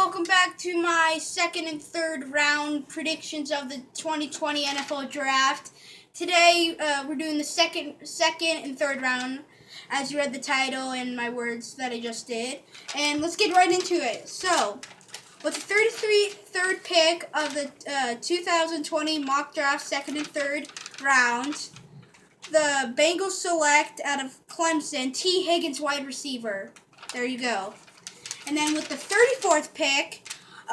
welcome back to my second and third round predictions of the 2020 NFL Draft. Today, we're doing the second and third round, as you read the title and my words that I just did. And let's get right into it. So, with the 33rd pick of the 2020 mock draft, second and third round, the Bengals select out of Clemson, T. Higgins, wide receiver. There you go. And then with the 34th pick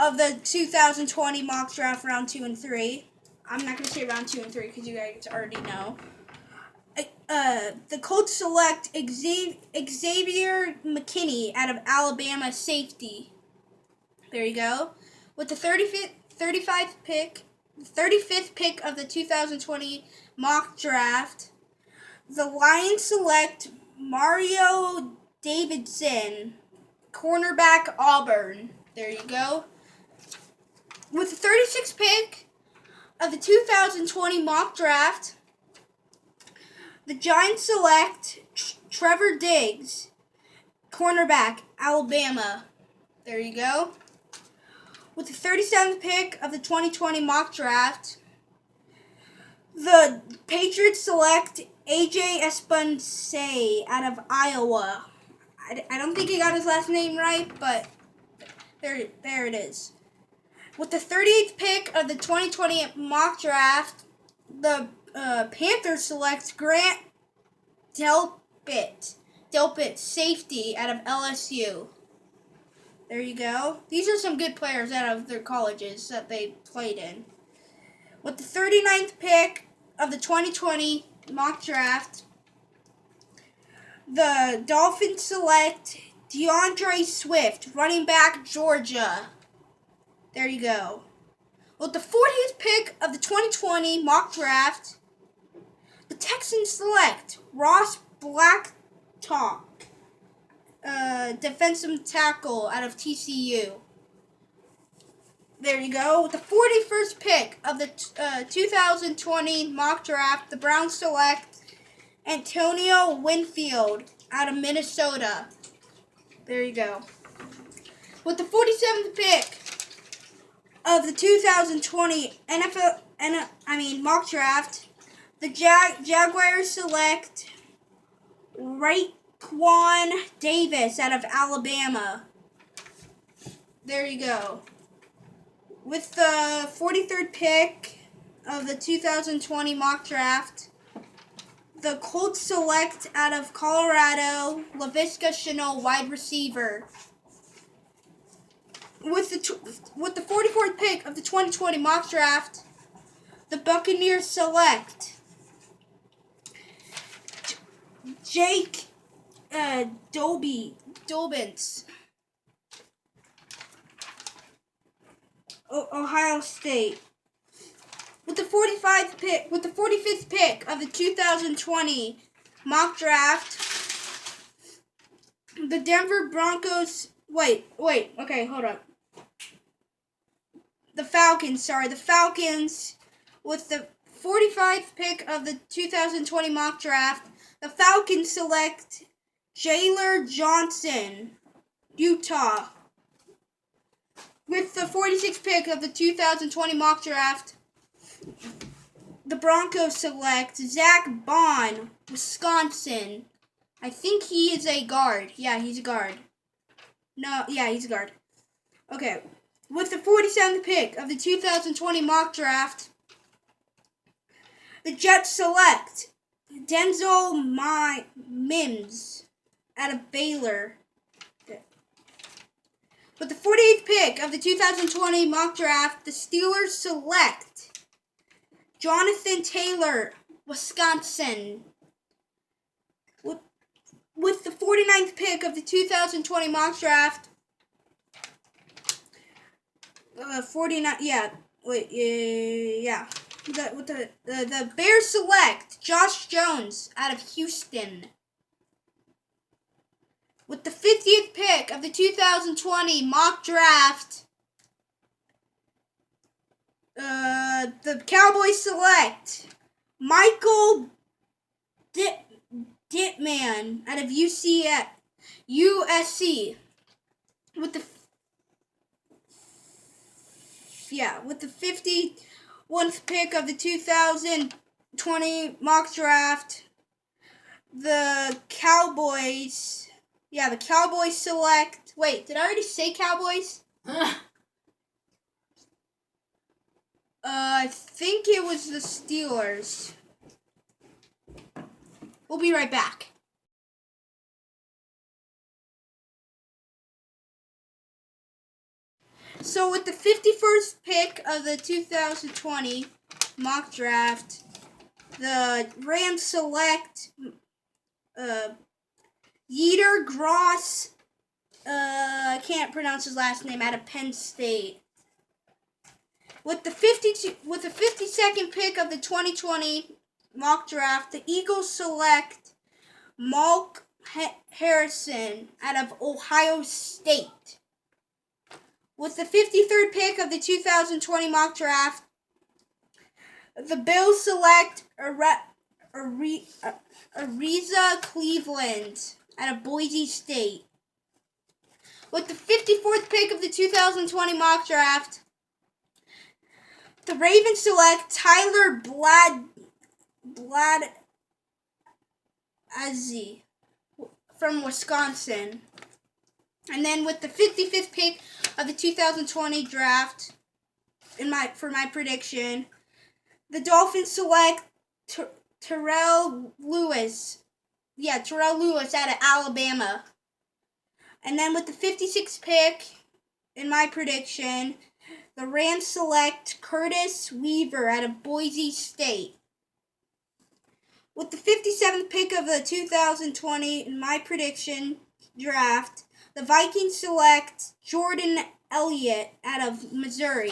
of the 2020 mock draft, round 2 and 3, I'm not going to say round 2 and 3 because you guys already know. The Colts select Xavier McKinney out of Alabama, safety. There you go. With the 35th pick of the 2020 mock draft, the Lions select Mario Davidson, cornerback, Auburn. There you go. With the 36th pick of the 2020 mock draft, the Giants select Trevor Diggs, cornerback, Alabama. There you go. With the 37th pick of the 2020 mock draft, the Patriots select AJ Espensay out of Iowa. I don't think he got his last name right, but there it is. With the 38th pick of the 2020 mock draft, the Panthers select Grant Delpit, safety out of LSU. There you go. These are some good players out of their colleges that they played in. With the 39th pick of the 2020 mock draft, the Dolphins select DeAndre Swift, running back, Georgia. There you go. With the 40th pick of the 2020 mock draft, the Texans select Ross Blackstock, defensive tackle out of TCU. There you go. With the 41st pick of the 2020 mock draft, the Browns select Antonio Winfield out of Minnesota. There you go. With the 47th pick of the 2020 mock draft, the Jaguars select Raekwon Davis out of Alabama. There you go. With the 43rd pick of the 2020 mock draft, the Colts select out of Colorado Laviska Shenault, wide receiver. With the 44th pick of the 2020 mock draft, the Buccaneers select Jake Dobbins, Ohio State. With the 45th pick of the 2020 mock draft, the Denver Broncos. Okay, hold up. The Falcons. With the 45th pick of the 2020 mock draft, the Falcons select Jalen Johnson, Utah. With the 46th pick of the 2020 mock draft, the Broncos select Zach Bond, Wisconsin. I think he is a guard. Yeah, he's a guard. He's a guard. Okay. With the 47th pick of the 2020 mock draft, the Jets select Denzel Mims out of Baylor. With the 48th pick of the 2020 mock draft, the Steelers select Jonathan Taylor, Wisconsin. With the 49th pick of the 2020 mock draft, the Bears select Josh Jones out of Houston. With the 50th pick of the 2020 mock draft, the Cowboys select Michael Dittman out of USC. With the with the 51st pick of the 2020 mock draft, the Cowboys. Yeah, the Cowboys select. Wait, did I already say Cowboys? I think it was the Steelers. We'll be right back. So with the 51st pick of the 2020 mock draft, the Rams select Yetur Gross. I can't pronounce his last name, out of Penn State. With the 52nd pick of the 2020 mock draft, the Eagles select Malk Harrison out of Ohio State. With the 53rd pick of the 2020 mock draft, the Bills select Ariza Cleveland out of Boise State. With the 54th pick of the 2020 mock draft, the Ravens select Tyler Bladazzi from Wisconsin. And then with the 55th pick of the 2020 draft, for my prediction, the Dolphins select Terrell Lewis. Yeah, Terrell Lewis out of Alabama. And then with the 56th pick, in my prediction, the Rams select Curtis Weaver out of Boise State. With the 57th pick of the 2020, in my prediction draft, the Vikings select Jordan Elliott out of Missouri.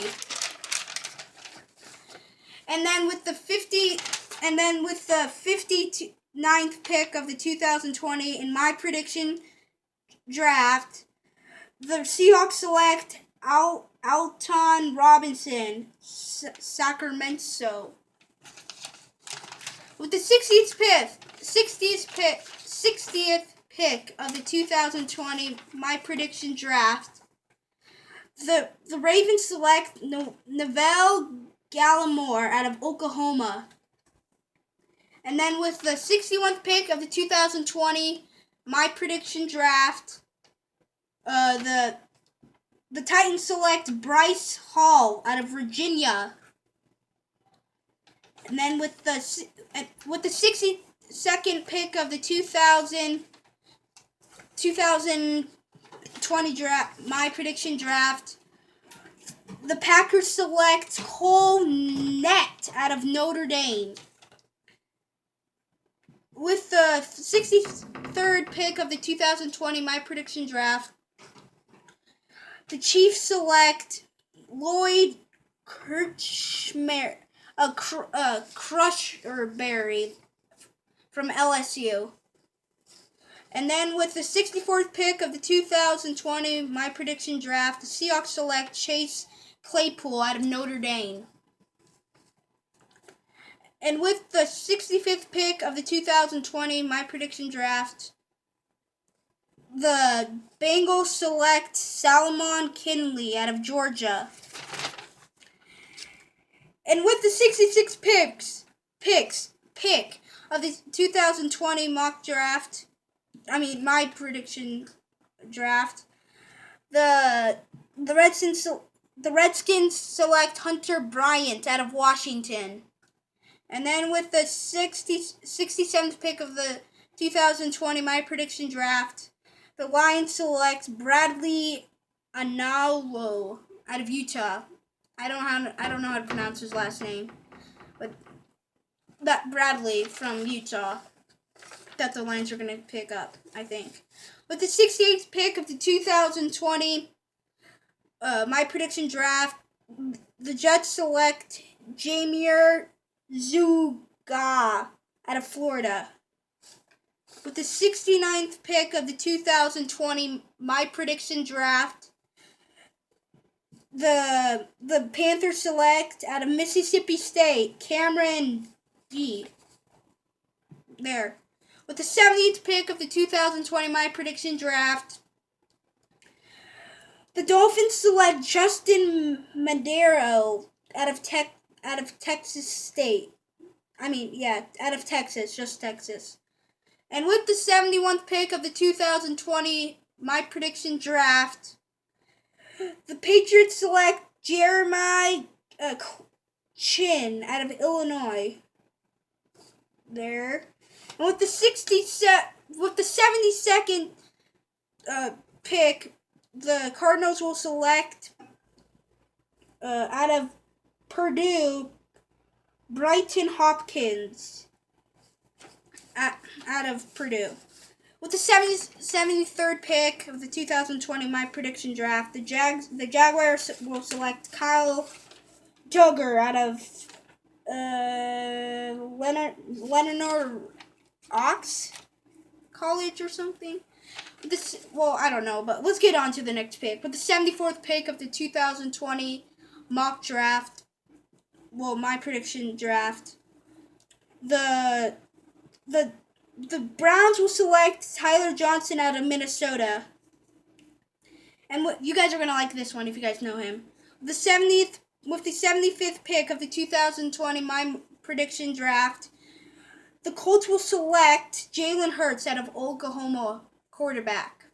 And then with the 59th pick of the 2020, in my prediction draft, the Seahawks select Alton Robinson, Sacramento. With the 60th pick of the 2020 my prediction draft, the Ravens select Neville Gallimore out of Oklahoma. And then with the 61st pick of the 2020 my prediction draft, the Titans select Bryce Hall out of Virginia. And then with the 62nd pick of the 2020 draft, my prediction draft, the Packers select Cole Kmet out of Notre Dame. With the 63rd pick of the 2020 my prediction draft, the Chiefs select Lloyd Cushenberry from LSU. And then with the 64th pick of the 2020 my prediction draft, the Seahawks select Chase Claypool out of Notre Dame. And with the 65th pick of the 2020 my prediction draft, the Bengals select Solomon Kinley out of Georgia. And with the 66th pick of the 2020 mock draft, my prediction draft, the Redskins select Hunter Bryant out of Washington. And then with the 67th pick of the 2020 my prediction draft, the Lions select Bradley Analu out of Utah. I don't know how to pronounce his last name, but that Bradley from Utah that the Lions are going to pick up, I think. With the 68th pick of the 2020 my prediction draft, the Jets select Jameer Zuga out of Florida. With the 69th pick of the 2020 my prediction draft, the Panthers select out of Mississippi State Cameron D. There. With the 70th pick of the 2020 my prediction draft, The Dolphins select Justin Madero out of Texas State. Out of Texas, just Texas. And with the 71st pick of the 2020 My Prediction Draft, the Patriots select Jeremiah Chin out of Illinois. There. And with the 72nd pick, the Cardinals will select out of Purdue, Bryton Hopkins out of Purdue. With the 73rd pick of the 2020 My Prediction Draft, the Jaguars will select Kyle Duggar out of Leonard Ox College or something. I don't know, but let's get on to the next pick. With the 74th pick of the 2020 mock draft, My Prediction Draft, the Browns will select Tyler Johnson out of Minnesota. And you guys are going to like this one if you guys know him. With the 75th pick of the 2020 My Prediction Draft, the Colts will select Jalen Hurts out of Oklahoma, quarterback.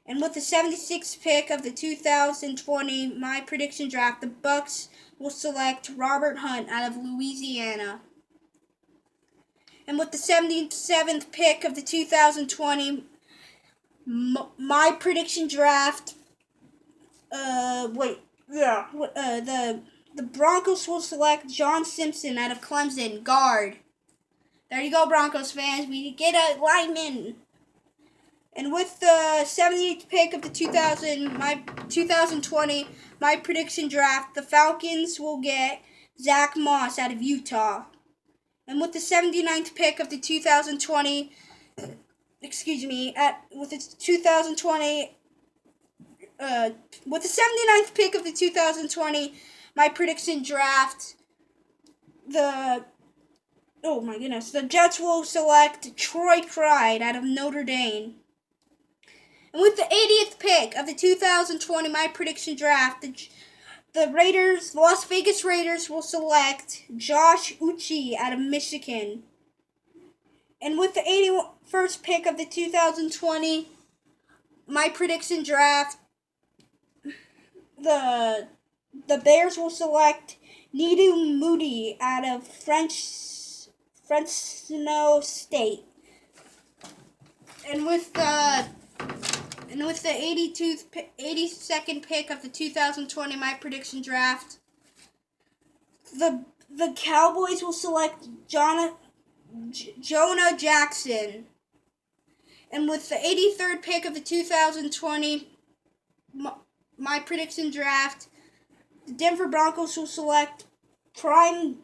And with the 76th pick of the 2020 My Prediction Draft, the Bucks will select Robert Hunt out of Louisiana. And with the 77th pick of the 2020 My Prediction Draft, the Broncos will select John Simpson out of Clemson, guard. There you go, Broncos fans. We get a lineman. And with the 78th pick of the 2020 My Prediction Draft, the Falcons will get Zach Moss out of Utah. And with the 79th pick of the 2020, with the 79th pick of the 2020 My Prediction Draft, the Jets will select Troy Pride out of Notre Dame. And with the 80th pick of the 2020 My Prediction Draft, the Las Vegas Raiders will select Josh Uche out of Michigan. And with the 81st pick of the 2020 My Prediction Draft, the Bears will select Nidu Moody out of Fresno State. And with the 82nd pick of the 2020 My Prediction Draft, the Cowboys will select Jonah Jackson. And with the 83rd pick of the 2020 My Prediction Draft, the Denver Broncos will select Prime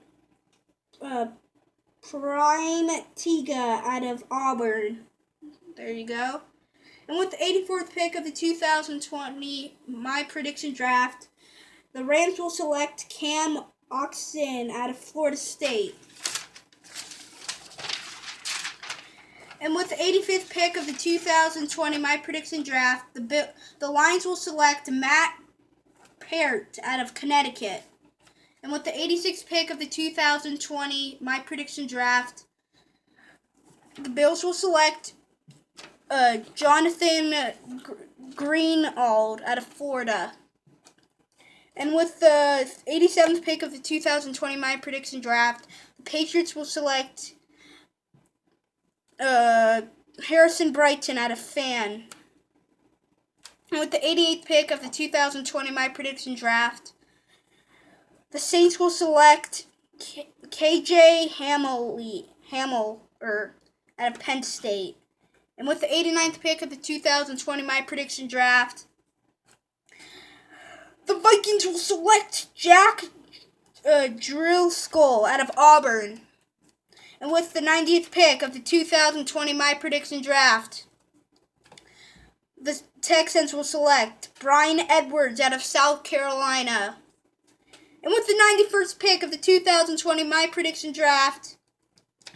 Tiga out of Auburn. There you go. And with the 84th pick of the 2020 My Prediction Draft, the Rams will select Cam Oxen out of Florida State. And with the 85th pick of the 2020 My Prediction Draft, the Lions will select Matt Peart out of Connecticut. And with the 86th pick of the 2020 My Prediction Draft, the Bills will select Jonathan Greenwald out of Florida. And with the 87th pick of the 2020 My Prediction Draft, the Patriots will select Harrison Brighton out of Fan. And with the 88th pick of the 2020 My Prediction Draft, the Saints will select KJ Hamler out of Penn State. And with the 89th pick of the 2020 My Prediction Draft, the Vikings will select Jack Driscoll out of Auburn. And with the 90th pick of the 2020 My Prediction Draft, the Texans will select Brian Edwards out of South Carolina. And with the 91st pick of the 2020 My Prediction Draft,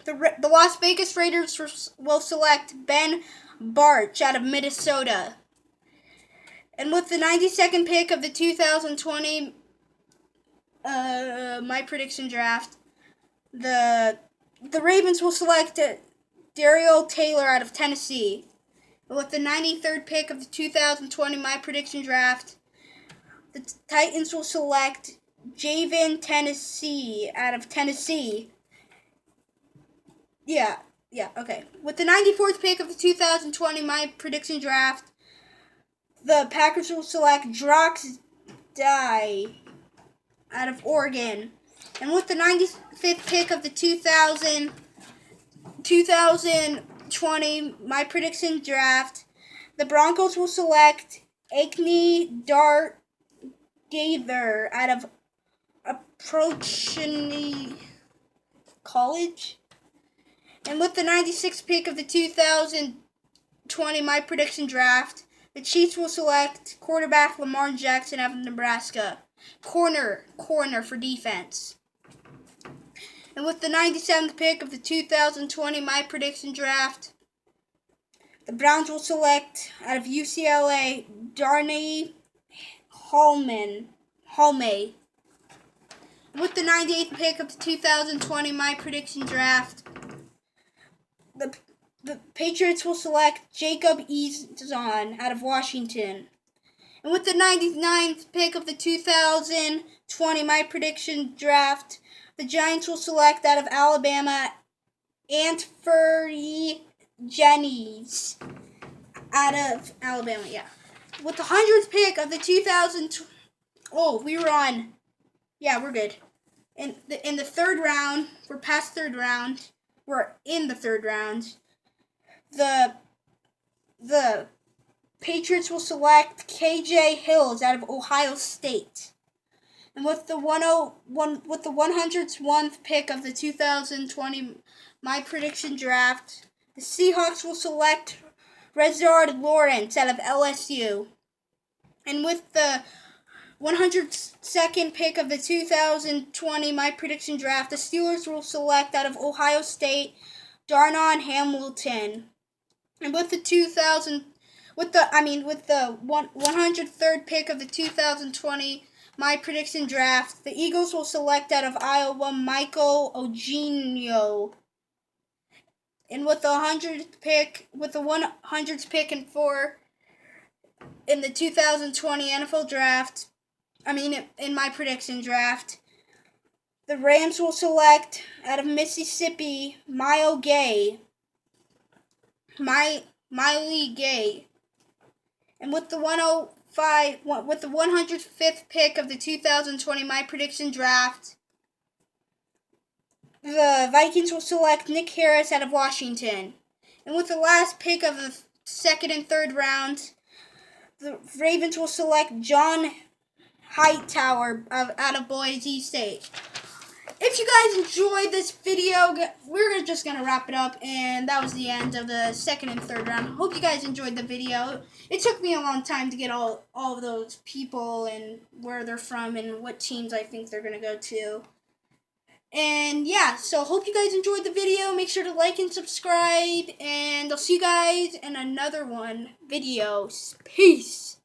the Las Vegas Raiders will select Ben Bartch out of Minnesota. And with the 92nd pick of the 2020 my prediction draft, the Ravens will select Daryl Taylor out of Tennessee. And with the 93rd pick of the 2020 my prediction draft, the Titans will select Javen Tennessee out of Tennessee. Yeah, okay. With the 94th pick of the 2020 my prediction draft, the Packers will select Drox Dye out of Oregon. And with the 95th pick of the 2020 my prediction draft, the Broncos will select Akne Dart Gather out of Approaching College. And with the 96th pick of the 2020 my prediction draft, the Chiefs will select quarterback Lamar Jackson out of Nebraska. Corner for defense. And with the 97th pick of the 2020 my prediction draft, the Browns will select out of UCLA Darnay Holme. With the 98th pick of the 2020 my prediction draft, the Patriots will select Jacob Eason out of Washington. And with the 99th pick of the 2020 my prediction draft, the Giants will select out of Alabama Anfernee Jennings out of Alabama, yeah. With the 100th pick of the 2000, we're good. In the third round, we're past third round. We're in the third round. The Patriots will select KJ Hills out of Ohio State. And with the 101st pick of the 2020 my prediction draft, the Seahawks will select Rezard Lawrence out of LSU. And with the 102nd pick of the 2020 my prediction draft, the Steelers will select out of Ohio State Darnell Hamilton. And with the 103rd pick of the 2020 my prediction draft, the Eagles will select out of Iowa Michael Eugenio. And with the 100th pick, and 4 in the 2020 NFL draft, in my prediction draft, the Rams will select out of Mississippi Miley Gay. And with the 105th pick of the 2020 my prediction draft, the Vikings will select Nick Harris out of Washington. And with the last pick of the second and third round, the Ravens will select John Hightower out of Boise State. If you guys enjoyed this video, we're just going to wrap it up, and that was the end of the second and third round. Hope you guys enjoyed the video. It took me a long time to get all of those people and where they're from and what teams I think they're going to go to. And yeah, so hope you guys enjoyed the video. Make sure to like and subscribe, and I'll see you guys in another video. Peace.